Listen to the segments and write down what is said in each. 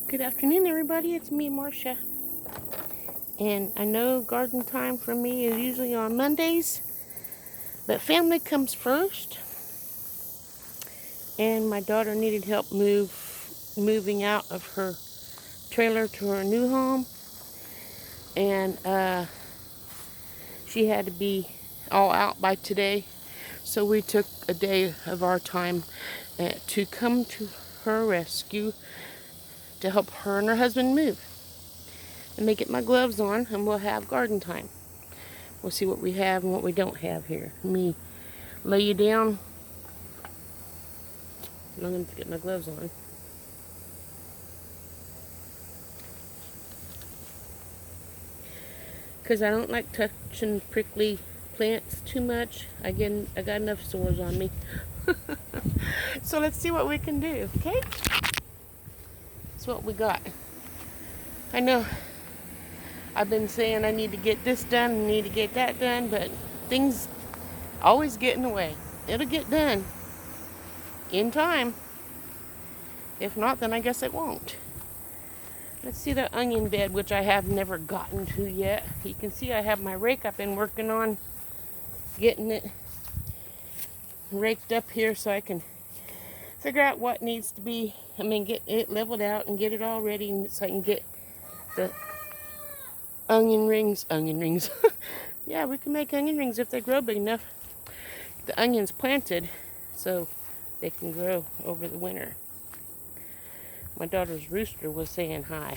Good afternoon, everybody. It's me, Marcia. And I know garden time for me is usually on Mondays, but family comes first. And my daughter needed help moving out of her trailer to her new home. And she had to be all out by today. So we took a day of our time to come to her rescue to help her and her husband move. Let me get my gloves on and we'll have garden time. We'll see what we have and what we don't have here. Let me lay you down. I'm going to get my gloves on. Because I don't like touching prickly plants too much. I got enough sores on me. So let's see what we can do, okay? That's what we got. I know I've been saying I need to get this done, I need to get that done, but things always get in the way. It'll get done in time. If not, then I guess it won't. Let's see the onion bed, which I have never gotten to yet. You can see I have my rake. I've been working on getting it raked up here so I can figure out what needs to be, get it leveled out and get it all ready so I can get the onion rings. Yeah, we can make onion rings if they grow big enough. The onions planted so they can grow over the winter. My daughter's rooster was saying hi.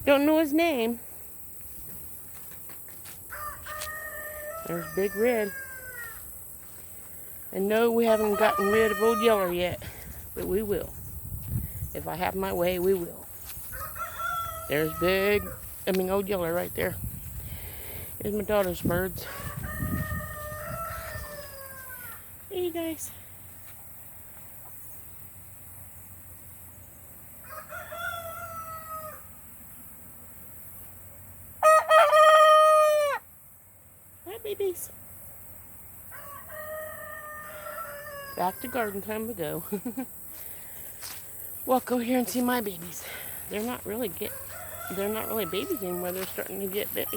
Don't know his name. There's Big Red. And no, we haven't gotten rid of Old Yeller yet, but we will. If I have my way, we will. There's Old Yeller right there. Here's my daughter's birds. Hey, you guys. Hi, babies. Back to garden time we go. Walk over here and see my babies. They're not really babies anymore. They're starting to get big.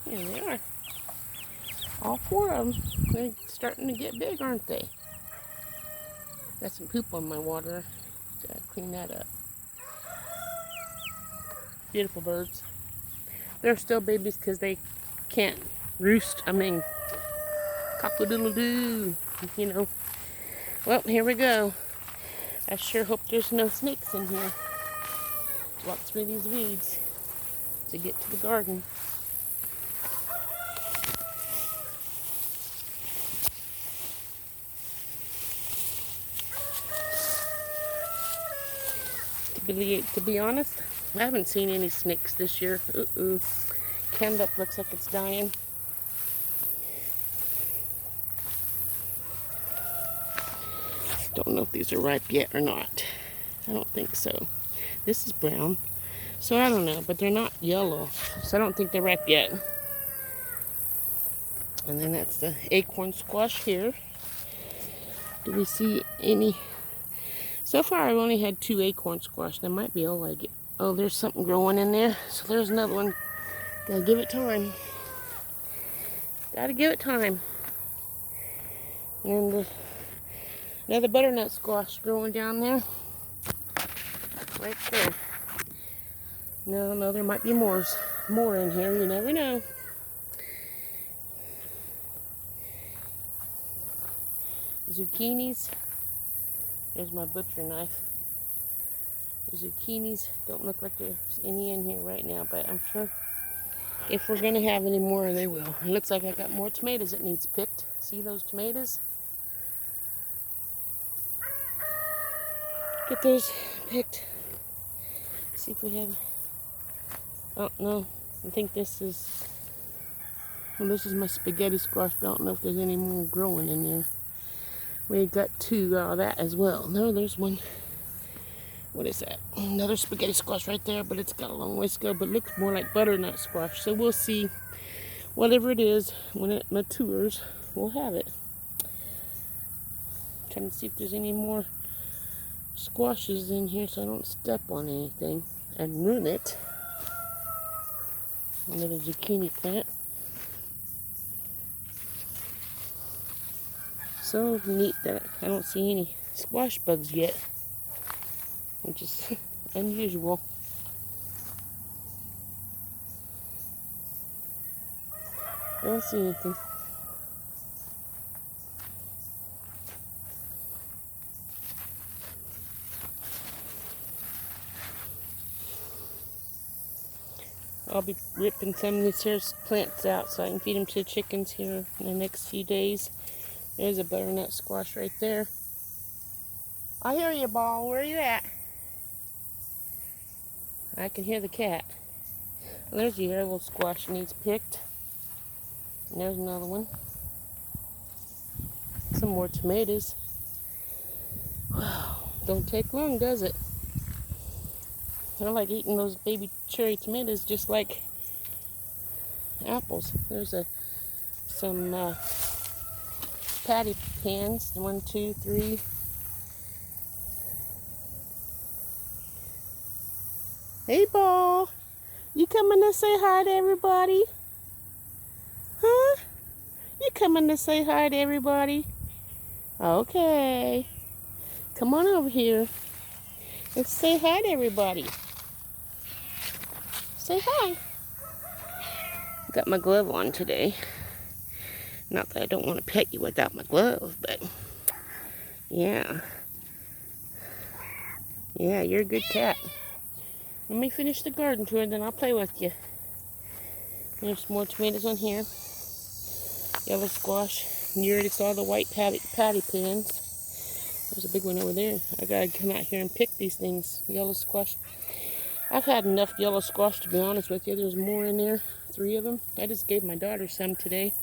Here they are. All four of them. They're starting to get big, aren't they? Got some poop on my water. Gotta clean that up. Beautiful birds. They're still babies because they can't roost. Cock-a-doodle-doo. Well, here we go. I sure hope there's no snakes in here. Walk through these weeds to get to the garden. To be honest, I haven't seen any snakes this year. Candup looks like it's dying. Don't know if these are ripe yet or not. I don't think so. This is brown, so I don't know, but they're not yellow, so I don't think they're ripe yet. And then that's the acorn squash here. Do we see any? So far, I've only had 2 acorn squash. That might be all I get. Oh, there's something growing in there. So there's another one. Gotta give it time. And another butternut squash growing down there. Right there. No, there might be more in here. You never know. Zucchinis. There's my butcher knife. The zucchinis don't look like there's any in here right now, but I'm sure if we're going to have any more, they will. It looks like I got more tomatoes that needs picked. See those tomatoes? Get those picked. See if we have... Oh, no. I think this is my spaghetti squash. I don't know if there's any more growing in there. We got 2 out of that as well. No, there's one. What is that? Another spaghetti squash right there, but it's got a long ways to go, but it looks more like butternut squash. So we'll see. Whatever it is, when it matures, we'll have it. Trying to see if there's any more squashes in here so I don't step on anything and ruin it. A little zucchini plant. So neat that I don't see any squash bugs yet, which is unusual. Don't see anything. I'll be ripping some of these here plants out so I can feed them to the chickens here in the next few days. There's a butternut squash right there. I hear you, Ball. Where are you at? I can hear the cat. Well, there's the little squash that needs picked. And there's another one. Some more tomatoes. Wow, don't take long, does it? I like eating those baby cherry tomatoes just like apples. There's some patty pans. 1, 2, 3. Hey, Ball. You coming to say hi to everybody? Huh? You coming to say hi to everybody? Okay. Come on over here. Let's say hi to everybody. Say hi. Got my glove on today. Not that I don't want to pet you without my glove, but yeah. Yeah, you're a good cat. Let me finish the garden tour and then I'll play with you. There's some more tomatoes on here. Yellow squash. You already saw the white patty pans. There's a big one over there. I gotta come out here and pick these things. Yellow squash. I've had enough yellow squash, to be honest with you. There's more in there. 3 of them. I just gave my daughter some today.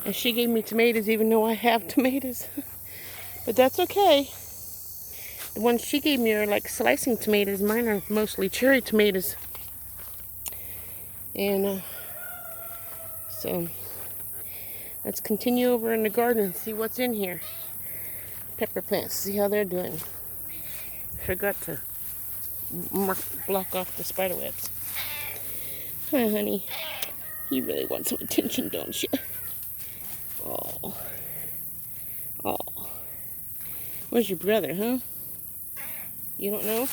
And she gave me tomatoes even though I have tomatoes. But that's okay. The ones she gave me are like slicing tomatoes. Mine are mostly cherry tomatoes. And so let's continue over in the garden and see what's in here. Pepper plants, see how they're doing. Forgot to block off the spider webs. Hi, honey. You really want some attention, don't you? Oh. Oh. Where's your brother, huh? You don't know?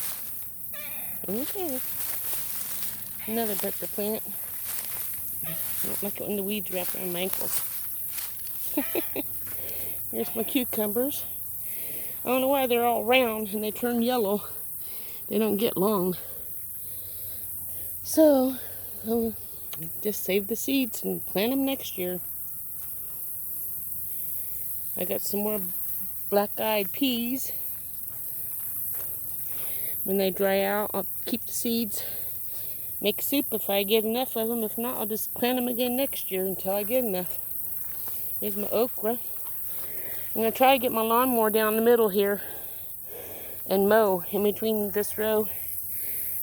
Okay. Another pepper plant. I don't like it when the weeds wrap around my ankles. Here's my cucumbers. I don't know why they're all round and they turn yellow. They don't get long. So, I'll just save the seeds and plant them next year. I got some more black-eyed peas. When they dry out, I'll keep the seeds. Make soup if I get enough of them. If not, I'll just plant them again next year until I get enough. Here's my okra. I'm going to try to get my lawnmower down the middle here and mow in between this row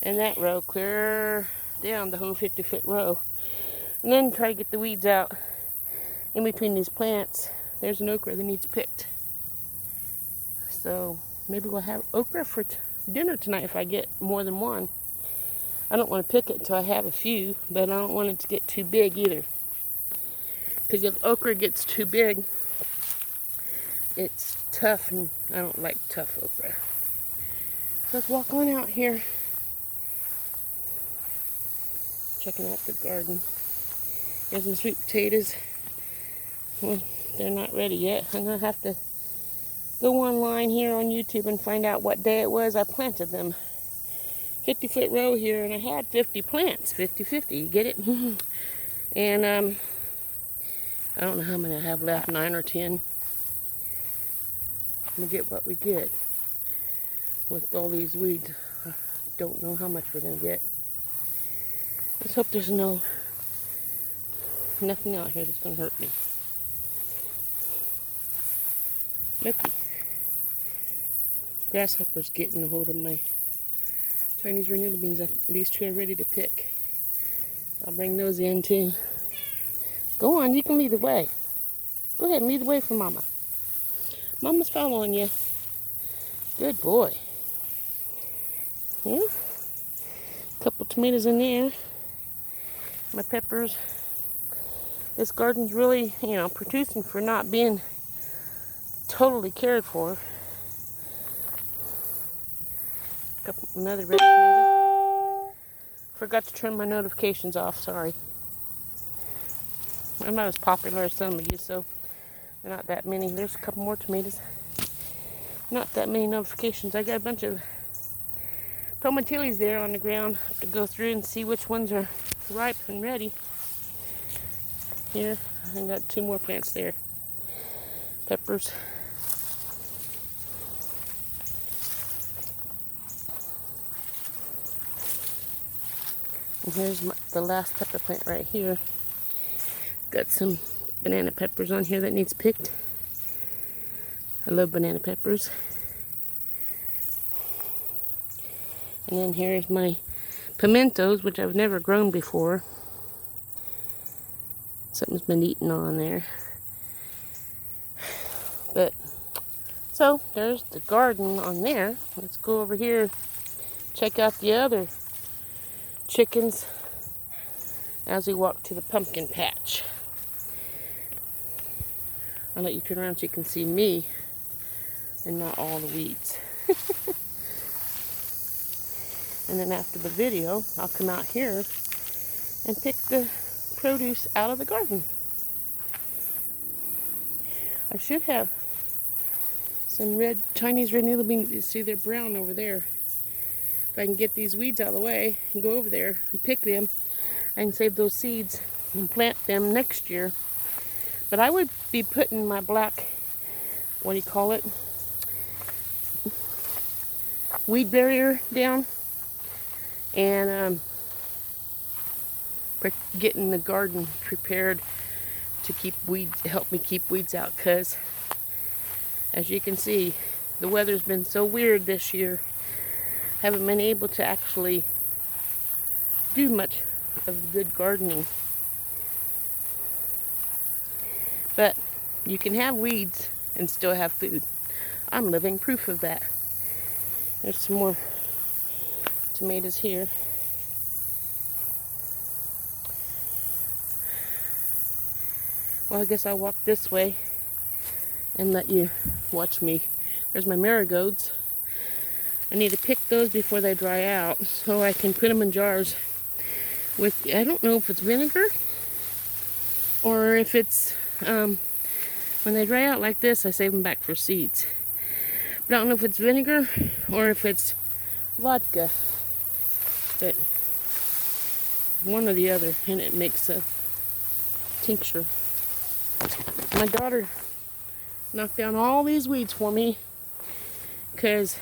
and that row, clear down the whole 50-foot row. And then try to get the weeds out in between these plants. There's an okra that needs picked. So maybe we'll have okra for dinner tonight if I get more than one. I don't want to pick it until I have a few, but I don't want it to get too big either. Because if okra gets too big, it's tough, and I don't like tough okra. Let's walk on out here. Checking out the garden. There's some sweet potatoes. Well, they're not ready yet. I'm going to have to go online here on YouTube and find out what day it was I planted them. 50-foot row here, and I had 50 plants. 50-50, you get it? And I don't know how many I have left, 9 or 10. We'll get what we get with all these weeds. I don't know how much we're going to get. Let's hope there's nothing out here that's going to hurt me. Looky. Grasshopper's getting a hold of my Chinese renewal beans. These 2 are ready to pick. I'll bring those in too. Go on, you can lead the way. Go ahead and lead the way for Mama. Mama's following you. Good boy. Yeah. Couple tomatoes in there. My peppers. This garden's really, producing for not being totally cared for. Another red tomato. Forgot to turn my notifications off, sorry. I'm not as popular as some of you, so they're not that many. There's a couple more tomatoes. Not that many notifications. I got a bunch of tomatillos there on the ground. I have to go through and see which ones are ripe and ready. Here, I got 2 more plants there. Peppers. And here's the last pepper plant right here. Got some banana peppers on here that needs picked. I love banana peppers. And then here's my pimentos, which I've never grown before. Something's been eaten on there. But, so there's the garden on there. Let's go over here, check out the other chickens as we walk to the pumpkin patch. I'll let you turn around so you can see me and not all the weeds. And then after the video, I'll come out here and pick the produce out of the garden. I should have some Chinese red noodle beans. You see they're brown over there. If I can get these weeds out of the way and go over there and pick them, I can save those seeds and plant them next year. But I would be putting my black, weed barrier down, and getting the garden prepared to help me keep weeds out, because as you can see, the weather's been so weird this year. Haven't been able to actually do much of good gardening. But you can have weeds and still have food. I'm living proof of that. There's some more tomatoes here. Well, I guess I'll walk this way and let you watch me. There's my marigolds. I need to pick those before they dry out so I can put them in jars with, I don't know if it's vinegar or if it's, when they dry out like this, I save them back for seeds. But I don't know if it's vinegar or if it's vodka. But one or the other, and it makes a tincture. My daughter knocked down all these weeds for me because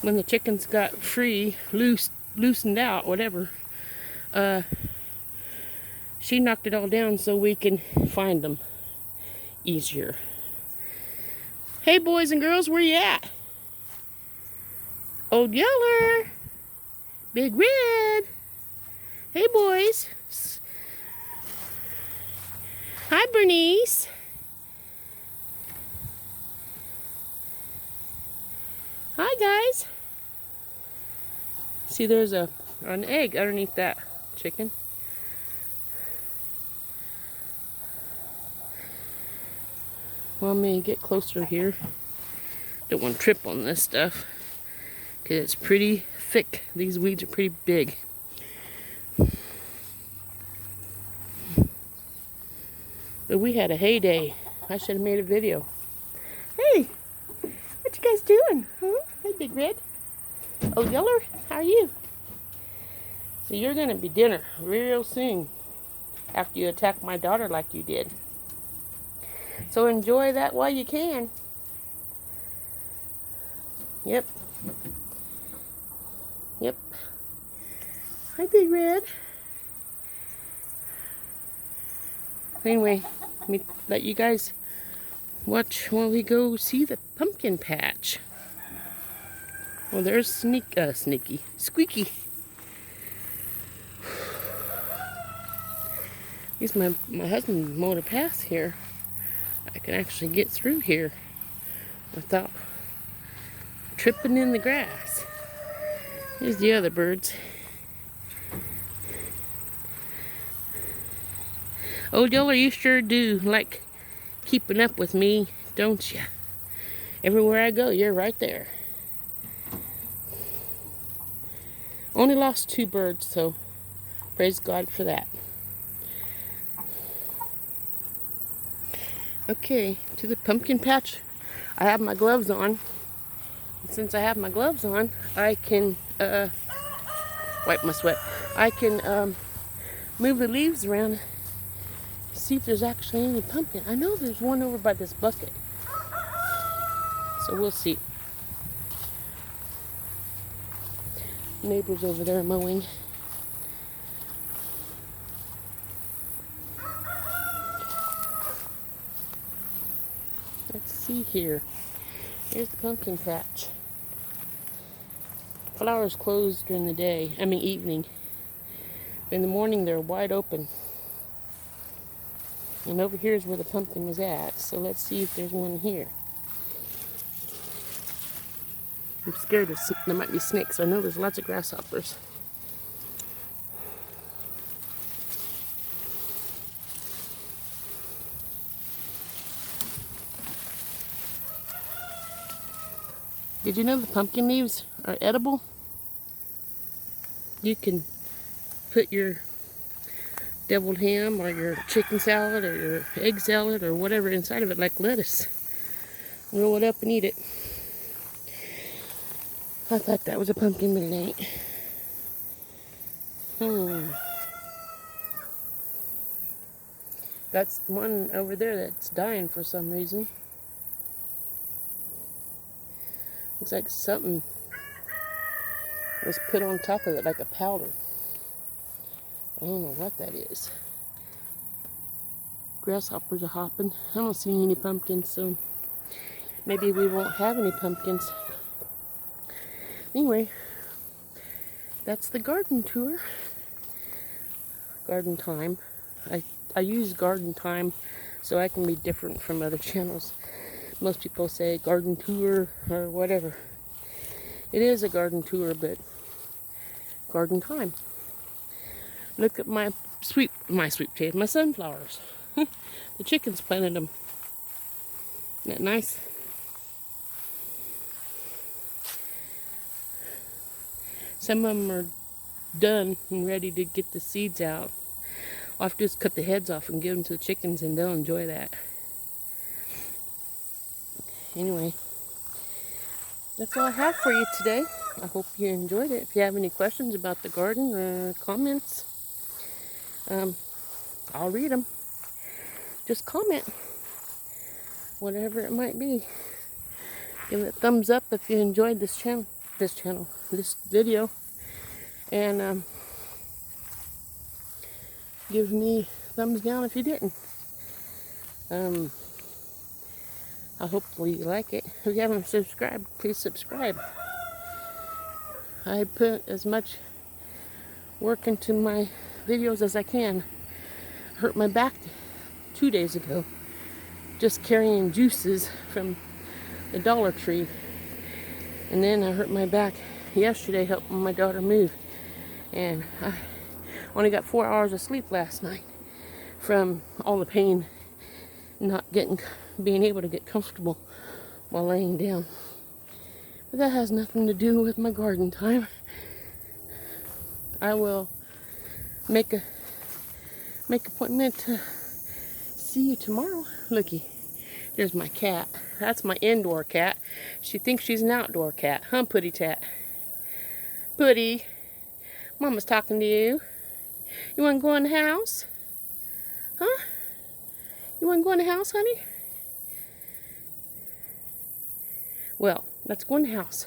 when the chickens got free, loosened out, whatever, she knocked it all down so we can find them easier. Hey boys and girls, where you at? Old Yeller, Big Red. Hey boys. Hi Bernice. Hi guys. See, there's an egg underneath that chicken. Well, I'm going to get closer here. Don't want to trip on this stuff because it's pretty thick. These weeds are pretty big. But we had a heyday. I should have made a video. Hey, what you guys doing? Huh? Hey, Big Red. Oh, Yeller, how are you? So you're going to be dinner real soon after you attack my daughter like you did. So enjoy that while you can. Yep. Yep. Hi, Big Red. Anyway, let me let you guys watch while we go see the pumpkin patch. Well, there's Squeaky. He's my husband mowed a path here I can actually get through here without tripping in the grass. Here's the other birds. Oh, Yeller, you sure do like keeping up with me, don't you? Everywhere I go, you're right there. Only lost 2 birds, so praise God for that. Okay, to the pumpkin patch. I have my gloves on. And since I have my gloves on, I can wipe my sweat. I can move the leaves around, see if there's actually any pumpkin. I know there's one over by this bucket. So we'll see. Neighbor's over there mowing. Let's see here. Here's the pumpkin patch. Flowers close during the day, evening. In the morning they're wide open. And over here is where the pumpkin was at, so let's see if there's one here. I'm scared there might be snakes. I know there's lots of grasshoppers. Did you know the pumpkin leaves are edible? You can put your deviled ham or your chicken salad or your egg salad or whatever inside of it, like lettuce. Roll it up and eat it. I thought that was a pumpkin, but it ain't. That's one over there that's dying for some reason. Looks like something was put on top of it, like a powder. I don't know what that is. Grasshoppers are hopping. I don't see any pumpkins, so maybe we won't have any pumpkins. Anyway, that's the garden tour. Garden time. I use garden time so I can be different from other channels. Most people say garden tour or whatever. It is a garden tour, but garden time. Look at my sweet potatoes, my sunflowers. The chickens planted them. Isn't that nice? Some of them are done and ready to get the seeds out. All I have to do is cut the heads off and give them to the chickens, and they'll enjoy that. Anyway, that's all I have for you today. I hope you enjoyed it. If you have any questions about the garden or comments, I'll read them. Just comment, whatever it might be. Give it a thumbs up if you enjoyed this video, and give me thumbs down if you didn't. I hope you like it. If you haven't subscribed, please subscribe. I put as much work into my videos as I can. I hurt my back 2 days ago just carrying juices from the Dollar Tree, and then I hurt my back yesterday helping my daughter move, and I only got 4 hours of sleep last night from all the pain, not being able to get comfortable while laying down. But that has nothing to do with my garden time. I will make a appointment to see you tomorrow. Looky, there's my cat. That's my indoor cat. She thinks she's an outdoor cat. Huh, Putty Tat? Putty, Mama's talking to you. You want to go in the house? Huh? You want to go in the house, honey? Well, let's go in the house.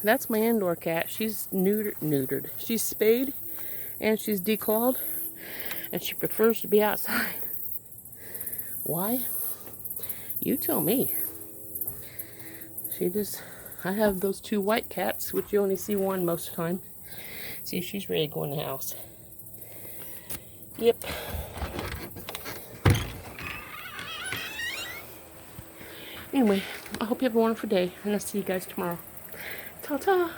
That's my indoor cat. She's neutered. She's spayed and she's declawed, and she prefers to be outside. Why? You tell me. I have those 2 white cats, which you only see one most of the time. See if she's ready to go in the house. Yep. Anyway, I hope you have a wonderful day, and I'll see you guys tomorrow. Ta-ta!